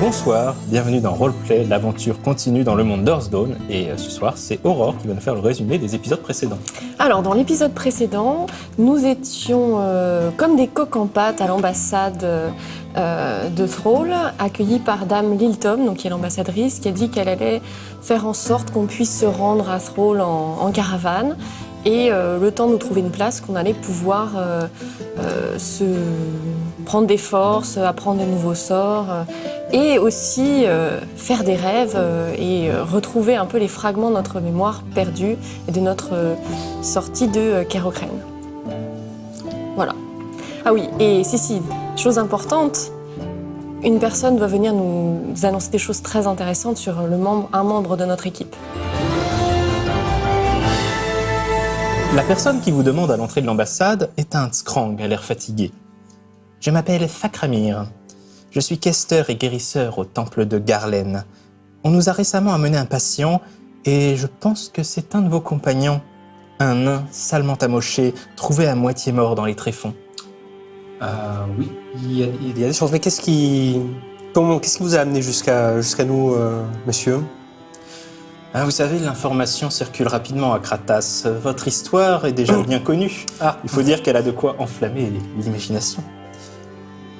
Bonsoir, bienvenue dans Roleplay, l'aventure continue dans le monde d'Hearthstone. Et ce soir, c'est Aurore qui va nous faire le résumé des épisodes précédents. Alors, dans l'épisode précédent, nous étions comme des coqs en pâte à l'ambassade de Thrall, accueillis par Dame Liltom, donc qui est l'ambassadrice, qui a dit qu'elle allait faire en sorte qu'on puisse se rendre à Thrall en caravane. Et le temps de nous trouver une place, qu'on allait pouvoir se prendre des forces, apprendre de nouveaux sorts, et aussi faire des rêves et retrouver un peu les fragments de notre mémoire perdue et de notre sortie de Kerocrène. Voilà. Ah oui, et si, chose importante, une personne doit venir nous annoncer des choses très intéressantes sur un membre de notre équipe. La personne qui vous demande à l'entrée de l'ambassade est un Tskrang à l'air fatigué. Je m'appelle Fakramir. Je suis questeur et guérisseur au temple de Garlen. On nous a récemment amené un patient et je pense que c'est un de vos compagnons. Un nain salement amoché, trouvé à moitié mort dans les tréfonds. Oui, il y a des choses. Mais qu'est-ce qui vous a amené jusqu'à nous, monsieur ? Vous savez, l'information circule rapidement à Kratas. Votre histoire est déjà bien connue. Il faut dire qu'elle a de quoi enflammer l'imagination.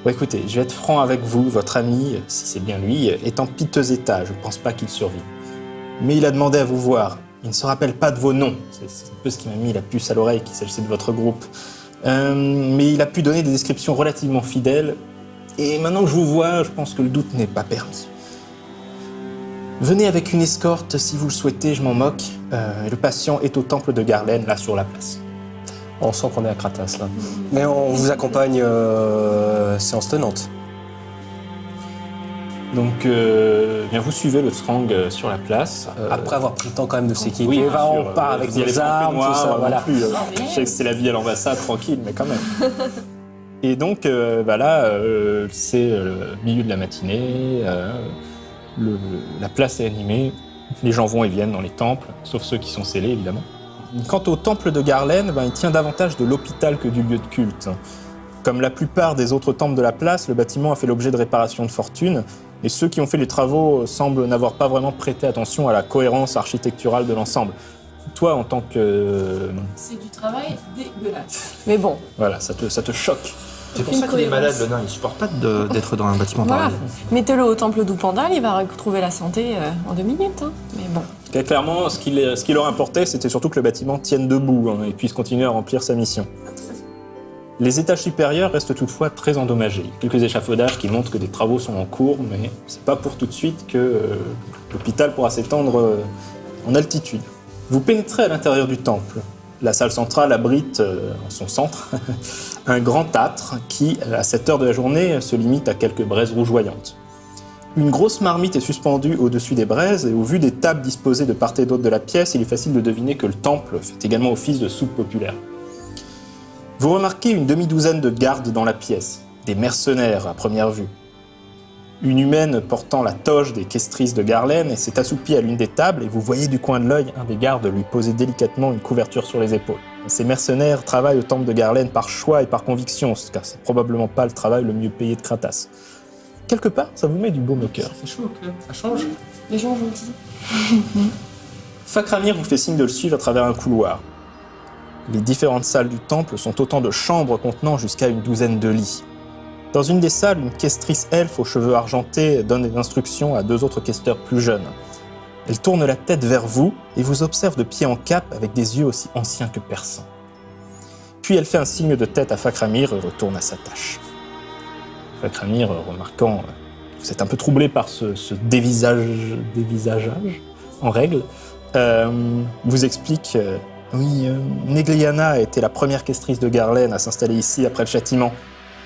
Bon, écoutez, je vais être franc avec vous. Votre ami, si c'est bien lui, est en piteux état. Je ne pense pas qu'il survive. Mais il a demandé à vous voir. Il ne se rappelle pas de vos noms. C'est un peu ce qui m'a mis la puce à l'oreille qu'il s'agissait de votre groupe. Mais il a pu donner des descriptions relativement fidèles. Et maintenant que je vous vois, je pense que le doute n'est pas permis. Venez avec une escorte si vous le souhaitez, je m'en moque. Le patient est au temple de Garlen, là sur la place. On sent qu'on est à Kratas, là. Mais on vous accompagne séance tenante. Donc, bien vous suivez le Tskrang sur la place. Après avoir pris le temps quand même de s'équiper, oui, on part avec des armes, tout ça, voilà. Je sais que c'est la vie à l'ambassade, tranquille, mais quand même. Et donc, c'est le milieu de la matinée. La place est animée, les gens vont et viennent dans les temples, sauf ceux qui sont scellés évidemment. Quant au temple de Garlen, il tient davantage de l'hôpital que du lieu de culte. Comme la plupart des autres temples de la place, le bâtiment a fait l'objet de réparations de fortune, et ceux qui ont fait les travaux semblent n'avoir pas vraiment prêté attention à la cohérence architecturale de l'ensemble. Toi, en tant que... C'est du travail dégueulasse. Mais bon. Voilà, ça te choque. C'est pour ça qu'il est malade, le nain. Il supporte pas d'être dans un bâtiment pareil. Mettez-le au temple d'Oupandal, il va retrouver la santé en 2 minutes. Mais bon. Clairement, ce qui leur importait, c'était surtout que le bâtiment tienne debout et puisse continuer à remplir sa mission. Les étages supérieurs restent toutefois très endommagés. Quelques échafaudages qui montrent que des travaux sont en cours, mais c'est pas pour tout de suite que l'hôpital pourra s'étendre en altitude. Vous pénétrez à l'intérieur du temple. La salle centrale abrite, en son centre, un grand âtre qui, à cette heure de la journée, se limite à quelques braises rougeoyantes. Une grosse marmite est suspendue au-dessus des braises et au vu des tables disposées de part et d'autre de la pièce, il est facile de deviner que le temple fait également office de soupe populaire. Vous remarquez une demi-douzaine de gardes dans la pièce, des mercenaires à première vue. Une humaine portant la toge des questrices de Garlen s'est assoupie à l'une des tables et vous voyez du coin de l'œil un des gardes lui poser délicatement une couverture sur les épaules. Ces mercenaires travaillent au temple de Garlen par choix et par conviction, car c'est probablement pas le travail le mieux payé de Kratas. Quelque part, ça vous met du baume au cœur. C'est chaud, ça change. Les gens gentils. Fakramir vous fait signe de le suivre à travers un couloir. Les différentes salles du temple sont autant de chambres contenant jusqu'à une douzaine de lits. Dans une des salles, une questrice elfe aux cheveux argentés donne des instructions à 2 autres questeurs plus jeunes. Elle tourne la tête vers vous et vous observe de pied en cap avec des yeux aussi anciens que perçants. Puis elle fait un signe de tête à Fakramir et retourne à sa tâche. Fakramir, remarquant que vous êtes un peu troublé par ce dévisageage en règle, vous explique Negliana a été la première questrice de Garlen à s'installer ici après le châtiment.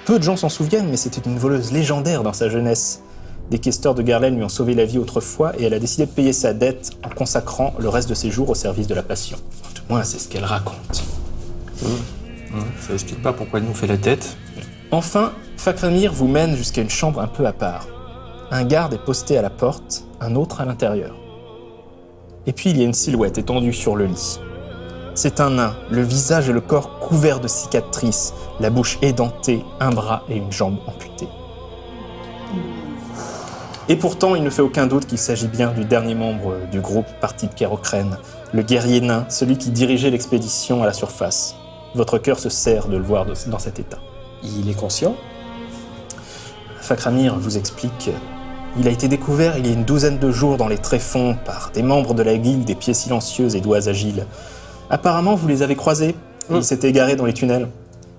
Peu de gens s'en souviennent, mais c'était une voleuse légendaire dans sa jeunesse. Des questeurs de Garlen lui ont sauvé la vie autrefois et elle a décidé de payer sa dette en consacrant le reste de ses jours au service de la passion. Du moins, c'est ce qu'elle raconte. Ça explique pas pourquoi elle nous fait la tête. Enfin, Fakramir vous mène jusqu'à une chambre un peu à part. Un garde est posté à la porte, un autre à l'intérieur. Et puis il y a une silhouette étendue sur le lit. C'est un nain, le visage et le corps couverts de cicatrices, la bouche édentée, un bras et une jambe amputés. Et pourtant, il ne fait aucun doute qu'il s'agit bien du dernier membre du groupe parti de Kérocrène, le guerrier nain, celui qui dirigeait l'expédition à la surface. Votre cœur se serre de le voir dans cet état. Il est conscient? Fakramir vous explique qu'il a été découvert il y a une douzaine de jours dans les tréfonds par des membres de la guilde des pieds silencieux et doigts agiles. Apparemment, vous les avez croisés. Ils s'étaient égarés dans les tunnels.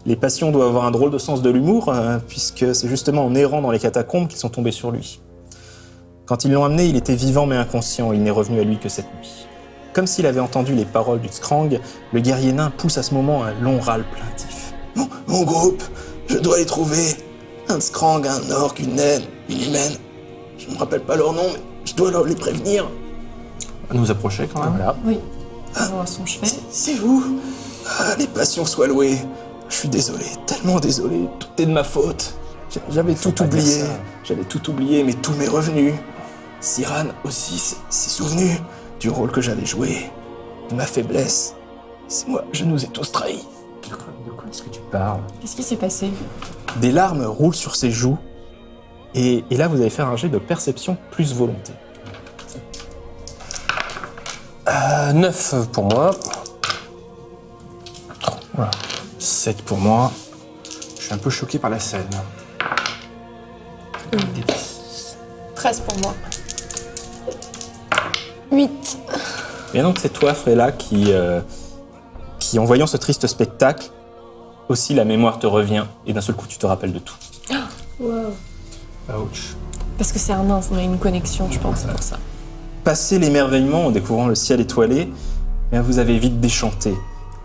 Les passions doivent avoir un drôle de sens de l'humour, puisque c'est justement en errant dans les catacombes qu'ils sont tombés sur lui. Quand ils l'ont amené, il était vivant mais inconscient. Il n'est revenu à lui que cette nuit. Comme s'il avait entendu les paroles du Skrang, le guerrier nain pousse à ce moment un long râle plaintif. Mon groupe, je dois les trouver. Un Skrang, un orc, une naine, une humaine. Je ne me rappelle pas leur nom, mais je dois les prévenir. Nous approcher quand même. Voilà. Oui. On voit son chevet. C'est vous. Les passions soient louées. Je suis désolé, tellement désolé. Tout est de ma faute. J'avais tout oublié. J'avais tout oublié, mais tout m'est revenu. Siran aussi s'est souvenu du rôle que j'avais joué, de ma faiblesse. C'est moi, je nous ai tous trahis. De quoi est-ce que tu parles? Qu'est-ce qui s'est passé? Des larmes roulent sur ses joues. Et là, vous allez faire un jet de perception plus volonté. 9 pour moi. Voilà. 7 pour moi. Je suis un peu choqué par la scène. 13 pour moi. 8. Et donc, c'est toi, Frela, qui, en voyant ce triste spectacle, aussi la mémoire te revient et d'un seul coup, tu te rappelles de tout. Wow. Ouch. Parce que c'est un nain, on a une connexion, je pense, c'est pour ça. Passé l'émerveillement en découvrant le ciel étoilé, bien vous avez vite déchanté.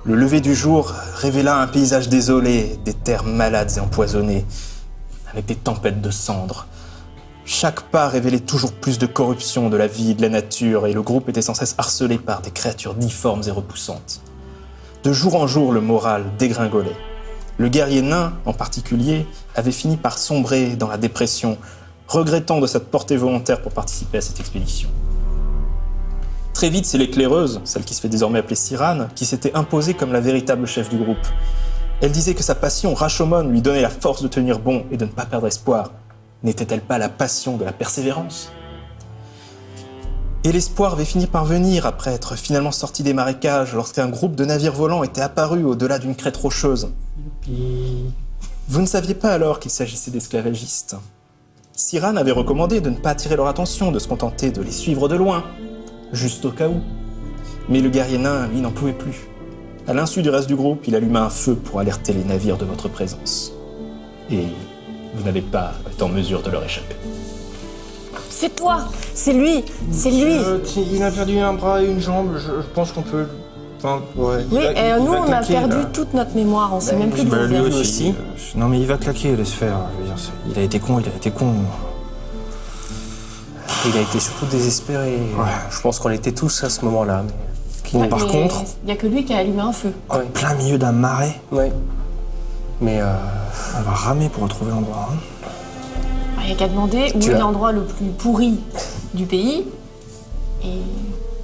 Le lever du jour révéla un paysage désolé, des terres malades et empoisonnées, avec des tempêtes de cendres. Chaque pas révélait toujours plus de corruption de la vie et de la nature, et le groupe était sans cesse harcelé par des créatures difformes et repoussantes. De jour en jour, le moral dégringolait. Le guerrier nain, en particulier, avait fini par sombrer dans la dépression, regrettant de s'être porté volontaire pour participer à cette expédition. Très vite, c'est l'éclaireuse, celle qui se fait désormais appeler Siran, qui s'était imposée comme la véritable chef du groupe. Elle disait que sa passion Rashomon lui donnait la force de tenir bon et de ne pas perdre espoir. N'était-elle pas la passion de la persévérance? Et l'espoir avait fini par venir après être finalement sorti des marécages lorsqu'un groupe de navires volants était apparu au-delà d'une crête rocheuse. Vous ne saviez pas alors qu'il s'agissait d'esclavagistes. Siran avait recommandé de ne pas attirer leur attention, de se contenter de les suivre de loin, juste au cas où. Mais le guerrier nain, lui, n'en pouvait plus. À l'insu du reste du groupe, il alluma un feu pour alerter les navires de votre présence. Et vous n'avez pas été en mesure de leur échapper. C'est toi! C'est lui! C'est lui! Il a perdu un bras et une jambe, je pense qu'on peut... Enfin, ouais, Oui, et nous, on a claquer, perdu là. toute notre mémoire, on sait même plus d'où Bah, on lui vient. aussi. Non mais il va claquer, laisse faire. Je veux dire, il a été con. Il a été surtout désespéré. Ouais. Je pense qu'on était tous à ce moment-là. Bon, par contre, il n'y a que lui qui a allumé un feu. Ouais. plein milieu d'un marais, Ouais. Mais on va ramer pour retrouver l'endroit. Hein. Il n'y a qu'à demander où Tu est as- l'endroit le plus pourri du pays. Et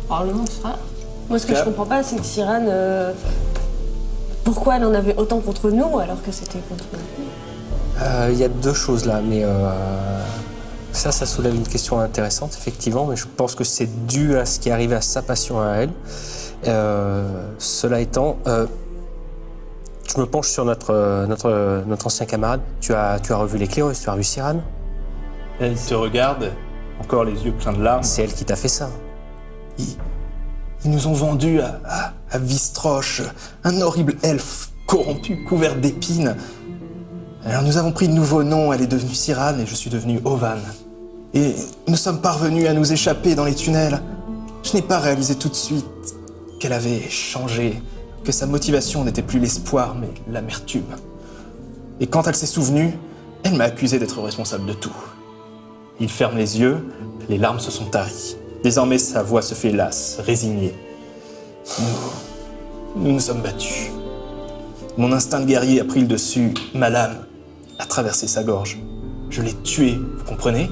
probablement ce sera là. Moi, ce que je comprends pas, c'est que Siran, pourquoi elle en avait autant contre nous alors que c'était contre nous? il y a deux choses là. Mais ça soulève une question intéressante, effectivement. Mais je pense que c'est dû à ce qui est arrivé à sa passion à elle. Cela étant, je me penche sur notre ancien camarade. Tu as revu l'éclaireuse, tu as revu Siran. Elle te regarde, encore les yeux pleins de larmes. C'est elle qui t'a fait ça. Ils nous ont vendus à Vistroche, un horrible elfe corrompu, couvert d'épines. Alors nous avons pris de nouveaux noms, elle est devenue Siran et je suis devenu Ovan. Et nous sommes parvenus à nous échapper dans les tunnels. Je n'ai pas réalisé tout de suite qu'elle avait changé, que sa motivation n'était plus l'espoir mais l'amertume. Et quand elle s'est souvenue, elle m'a accusé d'être responsable de tout. Il ferme les yeux, les larmes se sont taries. Désormais, sa voix se fait lasse, résignée. Nous nous sommes battus. Mon instinct de guerrier a pris le dessus. Ma lame a traversé sa gorge. Je l'ai tué, vous comprenez?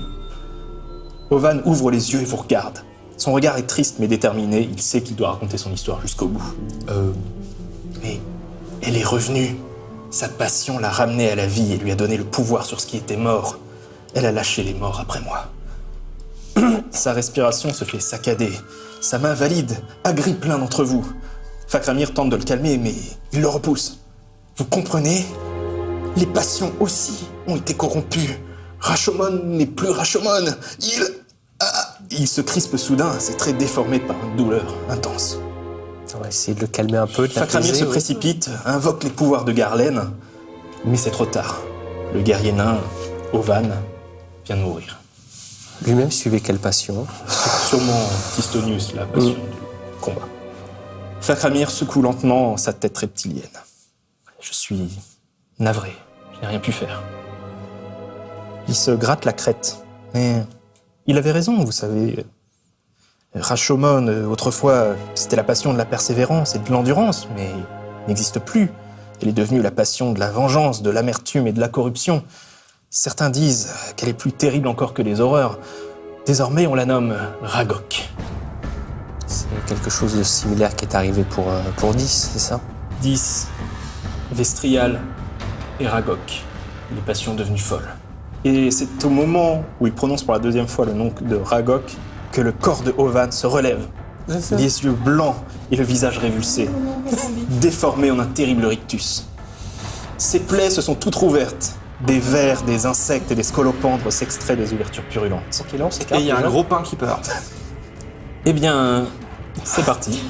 Ovan ouvre les yeux et vous regarde. Son regard est triste mais déterminé. Il sait qu'il doit raconter son histoire jusqu'au bout. Mais elle est revenue. Sa passion l'a ramenée à la vie et lui a donné le pouvoir sur ce qui était mort. Elle a lâché les morts après moi. Sa respiration se fait saccader. Sa main valide agrippe l'un d'entre vous. Fakramir tente de le calmer, mais il le repousse. Vous comprenez? Les passions aussi ont été corrompues. Rashomon n'est plus Rashomon. Il se crispe soudain, ses traits déformés par une douleur intense. On va essayer de le calmer un peu, de Fakramir l'apaiser. se précipite, invoque les pouvoirs de Garlen, mais c'est trop tard. Le guerrier nain, Ovan, vient de mourir. Lui-même suivait quelle passion? Sûrement Tistonius, la passion du combat. Fakramir secoue lentement sa tête reptilienne. Je suis navré, je n'ai rien pu faire. Il se gratte la crête, mais il avait raison, vous savez. Rashomon, autrefois, c'était la passion de la persévérance et de l'endurance, mais il n'existe plus. Elle est devenue la passion de la vengeance, de l'amertume et de la corruption. Certains disent qu'elle est plus terrible encore que les horreurs. Désormais, on la nomme Ragok. C'est quelque chose de similaire qui est arrivé pour 10, c'est ça? 10, Vestrial et Ragok, les passions devenues folles. Et c'est au moment où il prononce pour la deuxième fois le nom de Ragok que le corps de Ovan se relève, les yeux blancs et le visage révulsé, déformé en un terrible rictus. Ses plaies se sont toutes rouvertes. Des vers, des insectes et des scolopendres s'extraient des ouvertures purulentes. Ok, là, on Et s'écarte. il y a un déjà. gros pain qui part. Eh bien, c'est parti.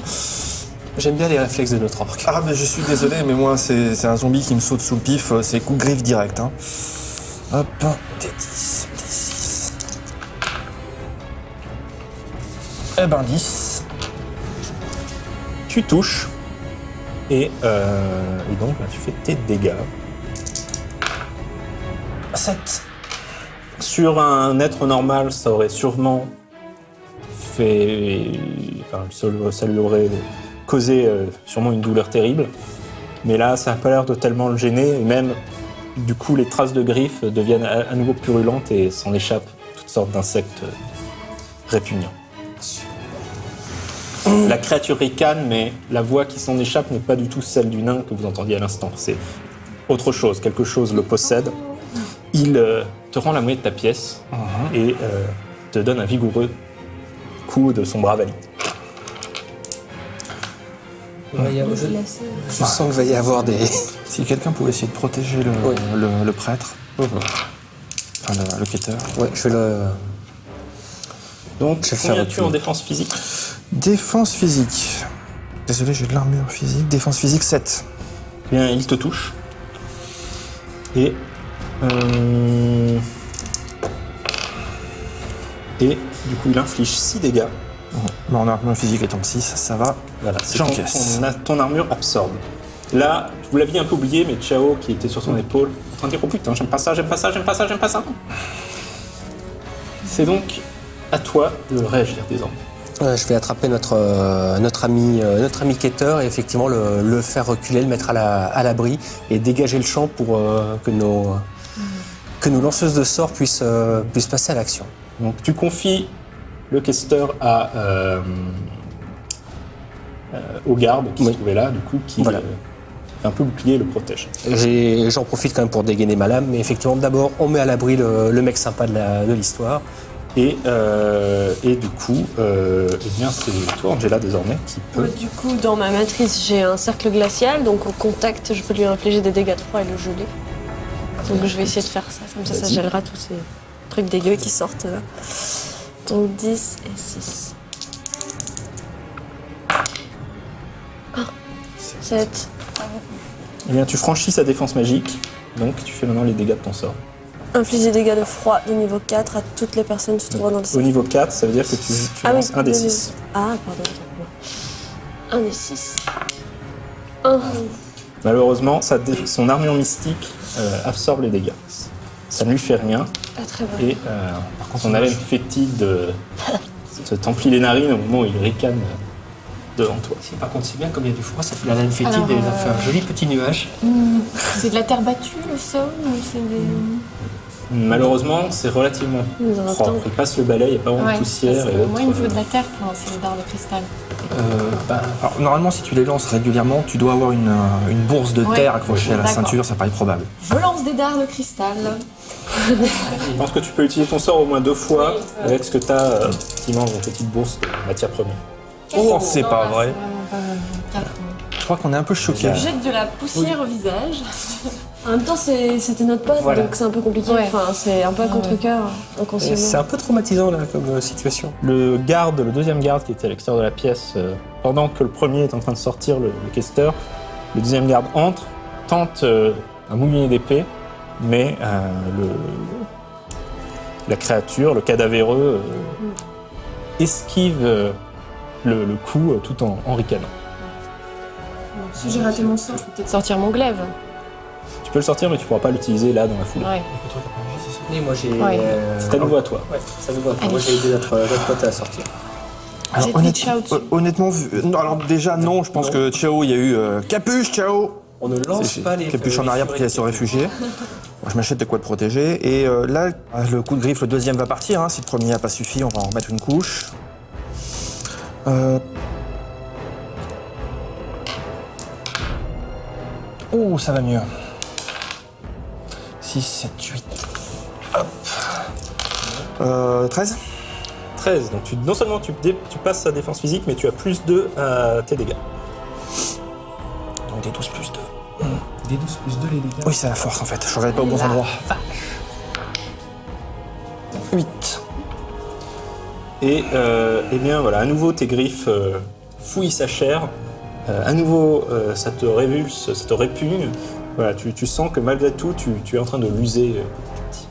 J'aime bien les réflexes de notre orc. Ah, mais je suis désolé, mais moi, c'est un zombie qui me saute sous le pif, c'est coup de griffe direct. Hein. Hop, des 10, des 6. Eh ben, 10. Tu touches et donc là, tu fais tes dégâts. 7. Sur un être normal, ça aurait sûrement fait... Enfin, ça lui aurait causé sûrement une douleur terrible. Mais là, ça n'a pas l'air de tellement le gêner. Et même, du coup, les traces de griffes deviennent à nouveau purulentes et s'en échappent toutes sortes d'insectes répugnants. La créature ricane, mais la voix qui s'en échappe n'est pas du tout celle du nain que vous entendiez à l'instant. C'est autre chose, quelque chose le possède. Il te rend la monnaie de ta pièce et te donne un vigoureux coup de son bras valide. Je sens qu'il va y avoir des... Si quelqu'un pouvait essayer de protéger le prêtre, enfin le quêteur. Ouais, je vais le... Donc, Je vais le faire combien as-tu en reculer. défense physique? Défense physique. Désolé, j'ai de l'armure physique. Défense physique 7. Bien, il te touche. Et du coup, il inflige 6 dégâts. Mon armure physique étant 6, ça va. Voilà, c'est J'encaisse. ton armure absorbe. Là, vous l'aviez un peu oublié, mais Chao, qui était sur son épaule, en train de dire « Oh putain, j'aime pas ça, j'aime pas ça, j'aime pas ça, j'aime pas ça !» C'est donc à toi de réagir désormais. Je vais attraper notre ami quêteur et effectivement le faire reculer, le mettre à l'abri et dégager le champ pour que nos lanceuses de sorts puissent passer à l'action. Donc tu confies le questeur au garde qui se trouvait là, du coup, qui Voilà. fait un peu bouclier et le protège. J'en profite quand même pour dégainer ma lame, mais effectivement d'abord on met à l'abri le mec sympa de l'histoire. Et du coup, eh bien, c'est toi, Angela, désormais, qui peut... Du coup, dans ma matrice, j'ai un cercle glacial, donc au contact, je peux lui infliger des dégâts de froid et le geler. Donc je vais essayer de faire ça, comme ça Vas-y. gèlera tous ces trucs dégueux qui sortent là. Donc 10 et 6. 7. Eh bien, tu franchis sa défense magique, donc tu fais maintenant les dégâts de ton sort. Infliger des dégâts de froid de niveau 4 à toutes les personnes se trouvant dans le Au cercle. niveau 4, ça veut dire que tu lances un des 6. Ah, pardon. Un des 6. 1. Malheureusement, son armure mystique absorbe les dégâts. Ça ne lui fait rien, Pas très bien. et par contre, son haleine fétide t'emplit les narines au moment où il ricane devant toi. Par contre c'est bien comme il y a du froid, ça fait la laine fétide Alors, et ça fait un joli petit nuage. C'est de la terre battue le sol ou c'est des... Malheureusement, c'est relativement propre. Il passe le balai, il n'y a pas vraiment de poussière. Et moi, il me faut de la terre pour lancer les dards de cristal. Alors, normalement, si tu les lances régulièrement, tu dois avoir une bourse de terre accrochée à la D'accord. ceinture, ça paraît probable. Je lance des dards de cristal. Je pense que tu peux utiliser ton sort au moins 2 fois avec ce que tu as, effectivement, dans une petite bourse de matière première. Oh, c'est pas Non, vrai. c'est vraiment pas grave. Je crois qu'on est un peu choqués. Je jette de la poussière au visage. En même temps, c'était notre pote, Voilà. donc c'est un peu compliqué. Ouais. Enfin, c'est un peu à contre-cœur, inconsciemment. C'est un peu traumatisant là comme situation. Le deuxième garde qui était à l'extérieur de la pièce, pendant que le premier est en train de sortir, le questeur, le deuxième garde entre, tente un moulinet d'épée, mais la créature, le cadavéreux, esquive le coup tout en ricanant. Si j'ai raté mon sort. Je peux peut-être sortir mon glaive. Tu peux le sortir, mais tu pourras pas l'utiliser là dans la foulée. Ouais. Et moi j'ai. Ouais. C'est à nouveau à toi. Ouais, ça nous va. Allez. Moi j'ai aidé notre pote à sortir. Alors, J'ai mis Ciao dessus. honnêtement, non, alors déjà, non, je pense que Ciao, il y a eu Capuche, Ciao. On ne lance pas les. Capuche en arrière pour qu'il aille se réfugier. Moi, je m'achète de quoi te protéger. Et là, le coup de griffe, le deuxième va partir. Hein. Si le premier n'a pas suffi, on va en remettre une couche. Oh, ça va mieux. 6, 7, 8. Hop. 13. 13, donc non seulement tu passes sa défense physique, mais tu as plus 2 à tes dégâts. Donc des 12 plus 2. Des 12 plus 2 les dégâts. Oui, c'est la force en fait. Je regardais pas au bon endroit. 8. Et eh bien voilà, à nouveau tes griffes fouillent sa chair, à nouveau ça te révulse, ça te répugne. Voilà, tu sens que malgré tout, tu es en train de l'user petit.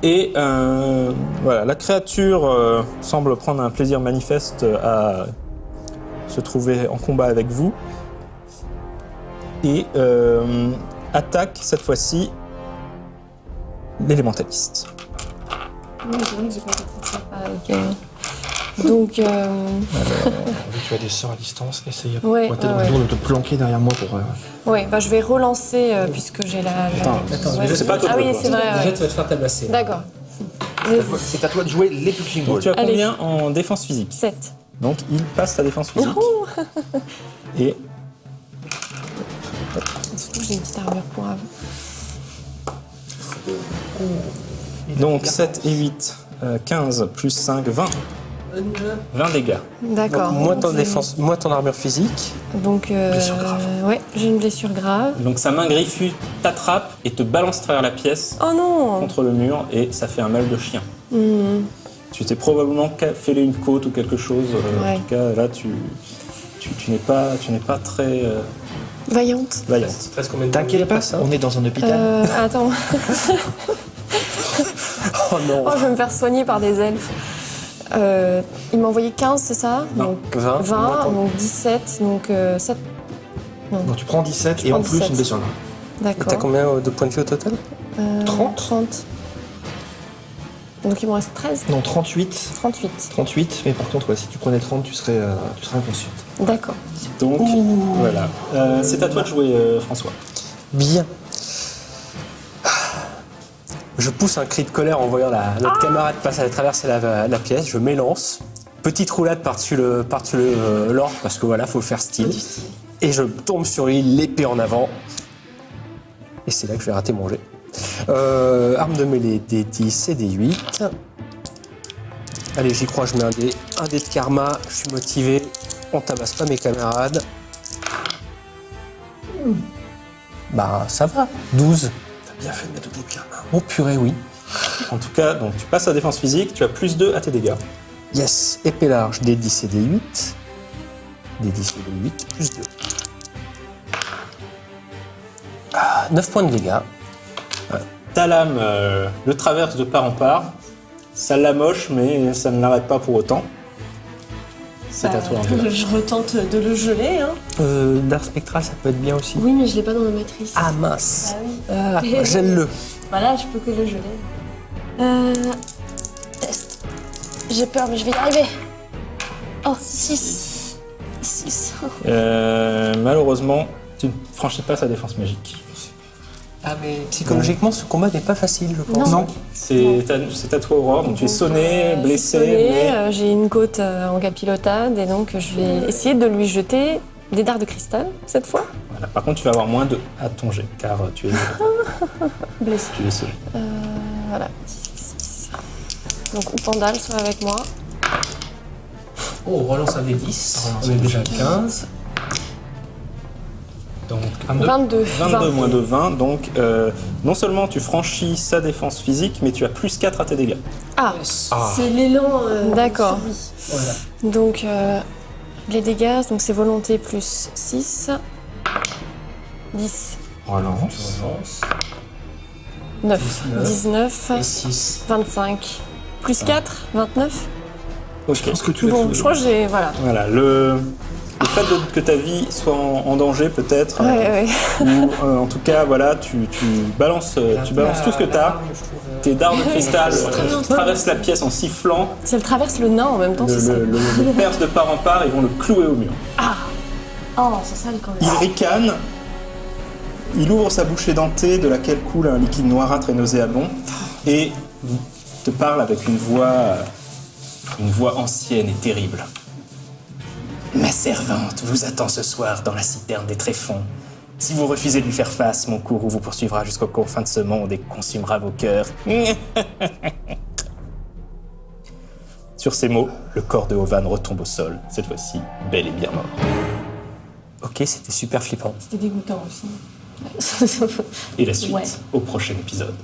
Et voilà, la créature semble prendre un plaisir manifeste à se trouver en combat avec vous. Et attaque cette fois-ci l'élémentaliste. Oui, c'est vrai que j'ai pas compris ça. Ah, ok. Donc, Tu as des sorts à distance, essaye Ouais, de te planquer derrière moi pour. ouais, bah, je vais relancer puisque j'ai la. Attends, ouais, c'est pas à toi de Ah oui, jouer, c'est vrai. Déjà Ouais. tu vas te faire tabasser. D'accord. C'est à toi de jouer les punching Donc balls. tu as Allez. combien en défense physique? 7. Donc il passe ta défense physique. Et Surtout que j'ai une petite armure pour avant. donc 7 et 8, 15 plus 5, 20. 20 dégâts. D'accord. Moins ton défense, moins ton armure physique. Donc, ouais, j'ai une blessure grave. Donc sa main griffue t'attrape et te balance à travers la pièce Oh non. contre le mur et ça fait un mal de chien. Hmm. Tu t'es probablement fêlé une côte ou quelque chose. Ouais. En tout cas, là, tu n'es pas très Vaillante. vaillante. Presque combien de T'inquiète pas, ça. on est dans un hôpital. Attends. Oh non. Oh, je vais me faire soigner par des elfes. Il m'a envoyé 15, c'est ça? Non. Donc 20. 20, donc 17, donc 7. Donc tu prends 17 et prends en plus 17. une blessure grave. D'accord. T'as combien de points de vie au total? 30. 30. Donc il me reste 13. Non, 38. 38. 38, mais par contre, ouais, si tu prenais 30, tu serais inconsciente. D'accord. Donc, voilà. C'est à toi de jouer, François. Bien. Je pousse un cri de colère en voyant notre camarade passer à traverser la pièce. Je m'élance. Petite roulade par-dessus l'or, parce que voilà, faut faire style. Et je tombe sur lui, l'épée en avant. Et c'est là que je vais rater mon jet. Arme de mêlée, des 10 et des 8. Allez, j'y crois, je mets un dé de karma. Je suis motivé. On tabasse pas mes camarades. Bah, ça va. 12. T'as bien fait de mettre au début, karma. Oh purée, oui. En tout cas, donc, tu passes à défense physique, tu as plus 2 à tes dégâts. Yes, épée large, des 10 et des 8. Des 10 et des 8, plus 2. 9 points de dégâts. Ta lame le traverse de part en part. Ça l'amoche, mais ça ne l'arrête pas pour autant. C'est à toi, Angela. Je retente de le geler, hein. D'art spectral, ça peut être bien aussi. Oui, mais je l'ai pas dans ma matrice. Ah mince. Ah oui. Gèle-le. Voilà, je peux que le geler. Test. J'ai peur, mais je vais y arriver. Oh, 6. 6. Malheureusement, tu ne franchis pas sa défense magique. Ah, mais psychologiquement, ce combat n'est pas facile, je pense. Non, c'est à toi, Aurore. Donc tu es sonné, blessé, mais... J'ai une côte en capilotade et donc je vais essayer de lui jeter des dards de cristal cette fois. Voilà. Par contre, tu vas avoir moins de à ton jet, car tu es Blessé. tu es sonné. Voilà. 6. Donc Oupandal soit avec moi. Oh, on relance un des 10. On est déjà à 15. Donc 22. 22 moins de 20, donc non seulement tu franchis sa défense physique, mais tu as plus 4 à tes dégâts. Ah, C'est l'élan. d'accord. de survie. Voilà. Donc les dégâts, donc c'est volonté plus 6. 10. Relance. Relance. 9. 19. Et 6. 25. Plus 4, 29. Ok. Je pense que tu l'as Bon, fait. je crois que j'ai... Voilà. Voilà, le fait que ta vie soit en danger peut-être, Ouais. ou en tout cas, voilà, tu balances tout ce que tu as. Tes dards de cristal traversent la pièce en sifflant, Si elle traverse le nain en même temps, c'est ça. le perce de part en part et vont le clouer au mur. Oh, c'est sale quand même. Il ricane, il ouvre sa bouche édentée de laquelle coule un liquide noirâtre et nauséabond et te parle avec une voix ancienne et terrible. Ma servante vous attend ce soir dans la citerne des tréfonds. Si vous refusez de lui faire face, mon courroux vous poursuivra jusqu'aux confins de ce monde et consumera vos cœurs. Sur ces mots, le corps de Ovan retombe au sol, cette fois-ci bel et bien mort. Ok, c'était super flippant. C'était dégoûtant aussi. Et la suite Ouais. au prochain épisode.